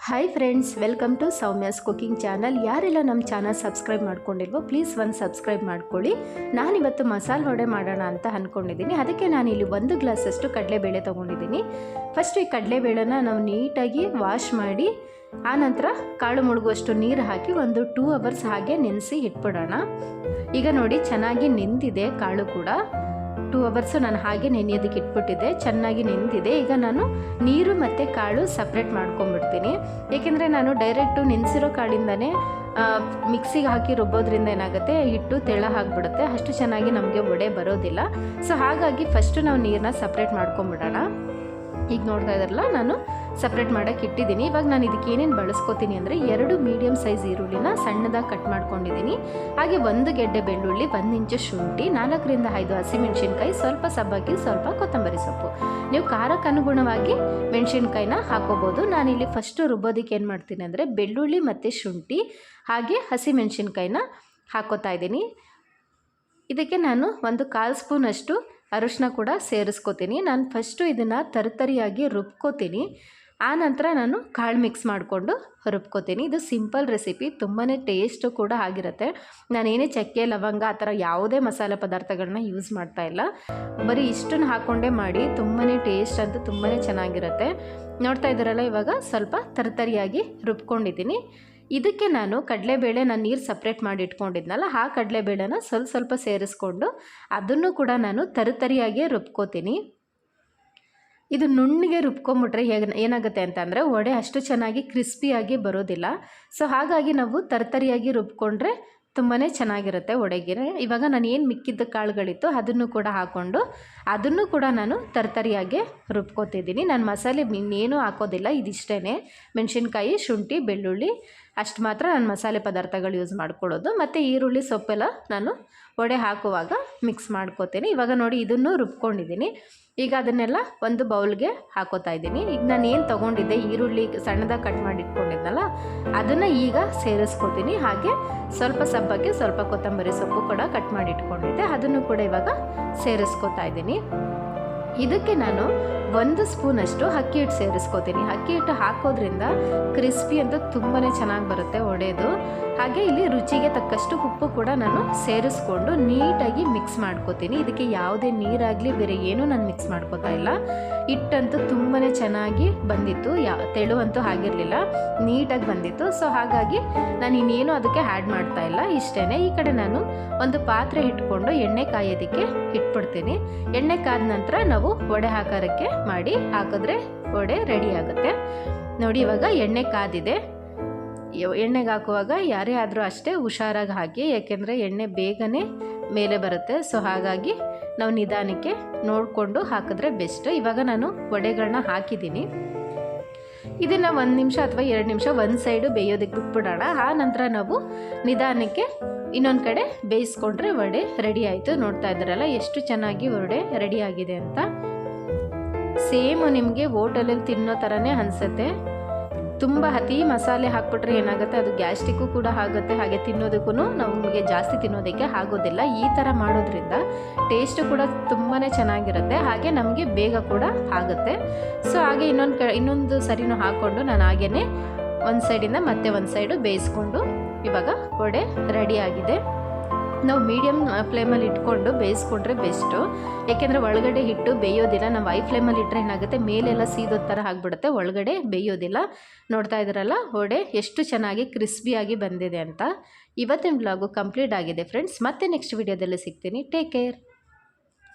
Hi friends, welcome to Soumya's cooking channel. ಯಾರೆಲ್ಲ ನಮ್ಮ channel subscribe ಮಾಡ್ಕೊಂಡಿಲ್ವೋ ಪ್ಲೀಸ್ ಒಂದು ಸಬ್ಸ್ಕ್ರೈಬ್ ಮಾಡ್ಕೊಳ್ಳಿ. ನಾನಿವತ್ತು ಮಸಾಲೆ ವಡೆ ಮಾಡೋಣ ಅಂತ ಅಂದ್ಕೊಂಡಿದ್ದೀನಿ. ಅದಕ್ಕೆ ನಾನಿಲ್ಲಿ 1 ಗ್ಲಾಸಷ್ಟು ಕಡಲೆಬೇಳೆ ತೊಗೊಂಡಿದ್ದೀನಿ. ಫಸ್ಟ್ ಈ ಕಡಲೆಬೇಳೆನ ನಾವು ನೀಟಾಗಿ ವಾಶ್ ಮಾಡಿ ಆನಂತರ ಕಾಳು ಮುಳುಗುವಷ್ಟು ನೀರು ಹಾಕಿ ಒಂದು 2 ಅವರ್ಸ್ ಹಾಗೆ ನೆನೆಸಿ ಇಟ್ಬಿಡೋಣ. ಈಗ ನೋಡಿ ಚೆನ್ನಾಗಿ ನೆಂದಿದೆ ಕಾಳು ಕೂಡ. 2 ಅವರ್ಸು ನಾನು ಹಾಗೆ ನೆನೆಯೋದಕ್ಕೆ ಇಟ್ಬಿಟ್ಟಿದ್ದೆ. ಚೆನ್ನಾಗಿ ನೆಂದಿದೆ. ಈಗ ನಾನು ನೀರು ಮತ್ತು ಕಾಳು ಸಪ್ರೇಟ್ ಮಾಡ್ಕೊಂಡ್ಬಿಡ್ತೀನಿ. ಏಕೆಂದರೆ ನಾನು ಡೈರೆಕ್ಟು ನೆನೆಸಿರೋ ಕಾಳಿಂದನೇ ಮಿಕ್ಸಿಗೆ ಹಾಕಿ ರುಬ್ಬೋದ್ರಿಂದ ಏನಾಗುತ್ತೆ, ಹಿಟ್ಟು ತೆಳ ಆಗಿಬಿಡುತ್ತೆ, ಅಷ್ಟು ಚೆನ್ನಾಗಿ ನಮಗೆ ವಡೆ ಬರೋದಿಲ್ಲ. ಸೊ ಹಾಗಾಗಿ ಫಸ್ಟು ನಾವು ನೀರನ್ನ ಸಪ್ರೇಟ್ ಮಾಡ್ಕೊಂಬಿಡೋಣ. ಈಗ ನೋಡ್ತಾ ಇದ್ದಾರಲ್ಲ, ನಾನು ಸಪ್ರೇಟ್ ಮಾಡೋಕ್ಕೆ ಇಟ್ಟಿದ್ದೀನಿ. ಇವಾಗ ನಾನು ಇದಕ್ಕೆ ಏನೇನು ಬಳಸ್ಕೊತೀನಿ ಅಂದರೆ 2 ಮೀಡಿಯಮ್ ಸೈಜ್ ಈರುಳ್ಳಿನ ಸಣ್ಣದಾಗಿ ಕಟ್ ಮಾಡ್ಕೊಂಡಿದ್ದೀನಿ. ಹಾಗೆ 1 ಗೆಡ್ಡೆ ಬೆಳ್ಳುಳ್ಳಿ, 1 ಇಂಚು ಶುಂಠಿ, 4 ರಿಂದ 5 ಹಸಿಮೆಣಸಿನ್ಕಾಯಿ, ಸ್ವಲ್ಪ ಸಬ್ಬಕ್ಕಿ, ಸ್ವಲ್ಪ ಕೊತ್ತಂಬರಿ ಸೊಪ್ಪು. ನೀವು ಖಾರಕ್ಕೆ ಅನುಗುಣವಾಗಿ ಮೆಣಸಿನ್ಕಾಯಿನ ಹಾಕೋಬೋದು. ನಾನಿಲ್ಲಿ ಫಸ್ಟು ರುಬ್ಬೋದಕ್ಕೆ ಏನು ಮಾಡ್ತೀನಿ ಅಂದರೆ ಬೆಳ್ಳುಳ್ಳಿ ಮತ್ತು ಶುಂಠಿ ಹಾಗೆ ಹಸಿಮೆಣಸಿನ್ಕಾಯಿನ ಹಾಕೋತಾ ಇದ್ದೀನಿ. ಇದಕ್ಕೆ ನಾನು 1/4 ಸ್ಪೂನಷ್ಟು ಅರಿಶಿನ ಕೂಡ ಸೇರಿಸ್ಕೋತೀನಿ. ನಾನು ಫಸ್ಟು ಇದನ್ನು ತರಿತರಿಯಾಗಿ ರುಬ್ಕೋತೀನಿ. ಆನಂತರ ನಾನು ಕಾಳು ಮಿಕ್ಸ್ ಮಾಡಿಕೊಂಡು ರುಬ್ಕೋತೀನಿ. ಇದು ಸಿಂಪಲ್ ರೆಸಿಪಿ, ತುಂಬಾ ಟೇಸ್ಟು ಕೂಡ ಆಗಿರುತ್ತೆ. ನಾನೇನೇ ಚಕ್ಕೆ ಲವಂಗ ಆ ಥರ ಯಾವುದೇ ಮಸಾಲೆ ಪದಾರ್ಥಗಳನ್ನ ಯೂಸ್ ಮಾಡ್ತಾಯಿಲ್ಲ. ಬರೀ ಇಷ್ಟನ್ನು ಹಾಕ್ಕೊಂಡೇ ಮಾಡಿ ತುಂಬಾ ಟೇಸ್ಟ್ ಅಂತೂ ತುಂಬಾ ಚೆನ್ನಾಗಿರುತ್ತೆ. ನೋಡ್ತಾ ಇದ್ದಾರಲ್ಲ, ಇವಾಗ ಸ್ವಲ್ಪ ತರಿತರಿಯಾಗಿ ರುಬ್ಕೊಂಡಿದ್ದೀನಿ. ಇದಕ್ಕೆ ನಾನು ಕಡಲೆಬೇಳೆ ನಾನು ನೀರು ಸಪ್ರೇಟ್ ಮಾಡಿ ಇಟ್ಕೊಂಡಿದ್ನಲ್ಲ, ಆ ಕಡಲೆಬೇಳೆನ ಸ್ವಲ್ಪ ಸೇರಿಸ್ಕೊಂಡು ಅದನ್ನು ಕೂಡ ನಾನು ತರಿತರಿಯಾಗಿ ರುಬ್ಕೋತೀನಿ. ಇದು ನುಣ್ಣಗೆ ರುಬ್ಕೊಂಬಿಟ್ರೆ ಏನಾಗುತ್ತೆ ಅಂತಂದರೆ ವಡೆ ಅಷ್ಟು ಚೆನ್ನಾಗಿ ಕ್ರಿಸ್ಪಿಯಾಗಿ ಬರೋದಿಲ್ಲ. ಸೊ ಹಾಗಾಗಿ ನಾವು ತರಿತರಿಯಾಗಿ ರುಬ್ಕೊಂಡ್ರೆ ತುಂಬಾ ಚೆನ್ನಾಗಿರುತ್ತೆ ವಡೆಗೆ. ಇವಾಗ ನಾನು ಏನು ಮಿಕ್ಕಿದ್ದ ಕಾಳುಗಳಿತ್ತು ಅದನ್ನು ಕೂಡ ಹಾಕ್ಕೊಂಡು ಅದನ್ನು ಕೂಡ ನಾನು ತರಿತರಿಯಾಗಿ ರುಬ್ಕೋತಿದ್ದೀನಿ. ನಾನು ಮಸಾಲೆ ಇನ್ನೇನು ಹಾಕೋದಿಲ್ಲ, ಇದಿಷ್ಟೇ, ಮೆಣಸಿನ್ಕಾಯಿ, ಶುಂಠಿ, ಬೆಳ್ಳುಳ್ಳಿ ಅಷ್ಟು ಮಾತ್ರ ನಾನು ಮಸಾಲೆ ಪದಾರ್ಥಗಳು ಯೂಸ್ ಮಾಡ್ಕೊಳ್ಳೋದು. ಮತ್ತು ಈರುಳ್ಳಿ ಸೊಪ್ಪೆಲ್ಲ ನಾನು ವಡೆ ಹಾಕುವಾಗ ಮಿಕ್ಸ್ ಮಾಡ್ಕೋತೀನಿ. ಇವಾಗ ನೋಡಿ ಇದನ್ನು ರುಬ್ಕೊಂಡಿದ್ದೀನಿ. ಈಗ ಅದನ್ನೆಲ್ಲ ಒಂದು ಬೌಲ್ಗೆ ಹಾಕೋತಾ ಇದ್ದೀನಿ. ಈಗ ನಾನು ಏನು ತೊಗೊಂಡಿದ್ದೆ, ಈರುಳ್ಳಿ ಸಣ್ಣದಾಗಿ ಕಟ್ ಮಾಡಿ ಇಟ್ಕೊಂಡಿದ್ನಲ್ಲ ಅದನ್ನು ಈಗ ಸೇರಿಸ್ಕೋತೀನಿ. ಹಾಗೆ ಸ್ವಲ್ಪ ಸಬ್ಬಕ್ಕೆ, ಸ್ವಲ್ಪ ಕೊತ್ತಂಬರಿ ಸೊಪ್ಪು ಕೂಡ ಕಟ್ ಮಾಡಿ ಇಟ್ಕೊಂಡಿದ್ದೆ, ಅದನ್ನು ಕೂಡ ಇವಾಗ ಸೇರಿಸ್ಕೋತಾ ಇದ್ದೀನಿ. ಇದಕ್ಕೆ ನಾನು 1 ಸ್ಪೂನಷ್ಟು ಅಕ್ಕಿ ಹಿಟ್ಟು ಸೇರಿಸ್ಕೋತೀನಿ. ಅಕ್ಕಿ ಹಿಟ್ಟು ಹಾಕೋದ್ರಿಂದ ಕ್ರಿಸ್ಪಿ ಅಂತೂ ತುಂಬಾ ಚೆನ್ನಾಗಿ ಬರುತ್ತೆ ವಡೆದು. ಹಾಗೆ ಇಲ್ಲಿ ರುಚಿಗೆ ತಕ್ಕಷ್ಟು ಉಪ್ಪು ಕೂಡ ನಾನು ಸೇರಿಸ್ಕೊಂಡು ನೀಟಾಗಿ ಮಿಕ್ಸ್ ಮಾಡ್ಕೋತೀನಿ. ಇದಕ್ಕೆ ಯಾವುದೇ ನೀರಾಗಲಿ ಬೇರೆ ಏನೂ ನಾನು ಮಿಕ್ಸ್ ಮಾಡ್ಕೋತಾ ಇಲ್ಲ. ಹಿಟ್ಟಂತೂ ತುಂಬಾ ಚೆನ್ನಾಗಿ ಬಂದಿತ್ತು, ತೆಳುವಂತೂ ಆಗಿರಲಿಲ್ಲ, ನೀಟಾಗಿ ಬಂದಿತ್ತು. ಸೊ ಹಾಗಾಗಿ ನಾನು ಇನ್ನೇನು ಅದಕ್ಕೆ ಆ್ಯಡ್ ಮಾಡ್ತಾ ಇಲ್ಲ, ಇಷ್ಟೇ. ಈ ಕಡೆ ನಾನು ಒಂದು ಪಾತ್ರೆ ಇಟ್ಕೊಂಡು ಎಣ್ಣೆ ಕಾಯೋದಕ್ಕೆ ಇಟ್ಬಿಡ್ತೀನಿ. ಎಣ್ಣೆ ಕಾದ ನಂತರ ನಾವು ವಡೆ ಆಕಾರಕ್ಕೆ ಮಾಡಿ ಹಾಕಿದ್ರೆ ವಡೆ ರೆಡಿ ಆಗುತ್ತೆ. ನೋಡಿ ಇವಾಗ ಎಣ್ಣೆ ಕಾದಿದೆ. ಎಣ್ಣೆಗೆ ಹಾಕುವಾಗ ಯಾರೇ ಆದರೂ ಅಷ್ಟೇ ಹುಷಾರಾಗಿ ಹಾಕಿ, ಏಕೆಂದರೆ ಎಣ್ಣೆ ಬೇಗನೆ ಮೇಲೆ ಬರುತ್ತೆ. ಸೊ ಹಾಗಾಗಿ ನಾವು ನಿಧಾನಕ್ಕೆ ನೋಡಿಕೊಂಡು ಹಾಕಿದ್ರೆ ಬೆಸ್ಟ್. ಇವಾಗ ನಾನು ವಡೆಗಳನ್ನ ಹಾಕಿದ್ದೀನಿ. ಇದನ್ನು 1 ನಿಮಿಷ ಅಥವಾ 2 ನಿಮಿಷ ಒಂದು ಸೈಡು ಬೇಯೋದಕ್ಕೆ ಬಿಟ್ಬಿಡೋಣ. ಆ ನಂತರ ನಾವು ನಿಧಾನಕ್ಕೆ ಇನ್ನೊಂದು ಕಡೆ ಬೇಯಿಸ್ಕೊಂಡ್ರೆ ವಡೆ ರೆಡಿ ಆಯಿತು. ನೋಡ್ತಾ ಇದ್ದಾರಲ್ಲ ಎಷ್ಟು ಚೆನ್ನಾಗಿ ವಡೆ ರೆಡಿ ಆಗಿದೆ ಅಂತ. ಸೇಮ್ ನಿಮಗೆ ಹೋಟೆಲಲ್ಲಿ ತಿನ್ನೋ ಥರನೇ ಅನಿಸುತ್ತೆ. ತುಂಬ ಅತಿ ಮಸಾಲೆ ಹಾಕ್ಬಿಟ್ರೆ ಏನಾಗುತ್ತೆ, ಅದು ಗ್ಯಾಸ್ಟ್ರಿಕ್ಕು ಕೂಡ ಆಗುತ್ತೆ. ಹಾಗೆ ತಿನ್ನೋದಕ್ಕೂ ನಮಗೆ ಜಾಸ್ತಿ ತಿನ್ನೋದಕ್ಕೆ ಆಗೋದಿಲ್ಲ. ಈ ಥರ ಮಾಡೋದ್ರಿಂದ ಟೇಸ್ಟು ಕೂಡ ತುಂಬಾ ಚೆನ್ನಾಗಿರುತ್ತೆ. ಹಾಗೆ ನಮಗೆ ಬೇಗ ಕೂಡ ಆಗುತ್ತೆ. ಸೊ ಹಾಗೆ ಇನ್ನೊಂದು ಸರಿನೂ ಹಾಕ್ಕೊಂಡು ನಾನು ಹಾಗೇ ಒಂದು ಸೈಡಿಂದ ಮತ್ತೆ ಒಂದು ಸೈಡು ಬೇಯಿಸ್ಕೊಂಡು ಇವಾಗ ವಡೆ ರೆಡಿಯಾಗಿದೆ. ನಾವು ಮೀಡಿಯಮ್ ಫ್ಲೇಮಲ್ಲಿ ಇಟ್ಕೊಂಡು ಬೇಯಿಸ್ಕೊಂಡ್ರೆ ಬೆಸ್ಟು. ಏಕೆಂದರೆ ಒಳಗಡೆ ಹಿಟ್ಟು ಬೇಯೋದಿಲ್ಲ. ನಾವು ಹೈ ಫ್ಲೇಮಲ್ಲಿ ಇಟ್ಟರೆ ಏನಾಗುತ್ತೆ, ಮೇಲೆಲ್ಲ ಸೀದೋದ ಥರ ಆಗಿಬಿಡುತ್ತೆ, ಒಳಗಡೆ ಬೇಯೋದಿಲ್ಲ. ನೋಡ್ತಾ ಇದ್ದೀರಲ್ಲ ವಡೆ ಎಷ್ಟು ಚೆನ್ನಾಗಿ ಕ್ರಿಸ್ಪಿಯಾಗಿ ಬಂದಿದೆ ಅಂತ. ಇವತ್ತಿನ ವ್ಲಾಗು ಕಂಪ್ಲೀಟ್ ಆಗಿದೆ ಫ್ರೆಂಡ್ಸ್. ಮತ್ತೆ ನೆಕ್ಸ್ಟ್ ವಿಡಿಯೋದಲ್ಲಿ ಸಿಗ್ತೀನಿ. Take care.